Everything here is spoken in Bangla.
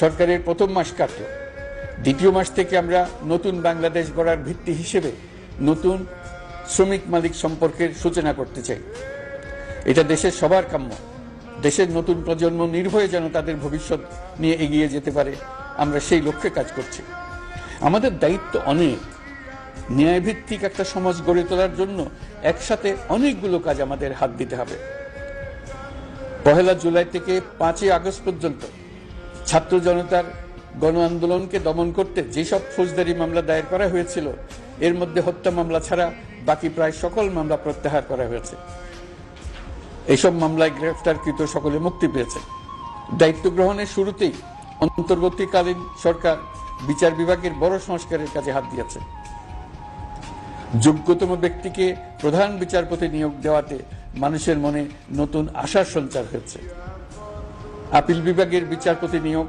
সরকারের প্রথম মাস কাটল, দ্বিতীয় মাস থেকে আমরা নতুন বাংলাদেশ গড়ার ভিত্তি হিসেবে নতুন শ্রমিক মালিক সম্পর্কের সূচনা করতে চাই। এটা দেশের সবার কাম্য। দেশের নতুন প্রজন্ম নির্ভয়ে যেন তাদের ভবিষ্যৎ নিয়ে এগিয়ে যেতে পারে, আমরা সেই লক্ষ্যে কাজ করছি। আমাদের দায়িত্ব অনেক। ন্যায়ভিত্তিক একটা সমাজ গড়ে তোলার জন্য একসাথে অনেকগুলো কাজ আমাদের হাত দিতে হবে। 1 জুলাই থেকে 5 আগস্ট পর্যন্ত ছাত্র জনতার গণ আন্দোলনকে দমন করতে যেসব ফৌজদারি মামলা দায়ের করা হয়েছিল, এর মধ্যে হত্যা মামলা ছাড়া বাকি প্রায় সকল মামলা প্রত্যাহার করা হয়েছে। এইসব মামলায় গ্রেফতারকৃত সকলে মুক্তি পেয়েছে। দায়িত্ব গ্রহণের শুরুতেই অন্তর্বর্তীকালীন সরকার বিচার বিভাগের বড় সংস্কারের কাজে হাত দিয়েছে। যোগ্যতম ব্যক্তিকে প্রধান বিচারপতি নিয়োগ দেওয়াতে মানুষের মনে নতুন আশার সঞ্চার হয়েছে। আপিল বিভাগের বিচারপতি নিয়োগ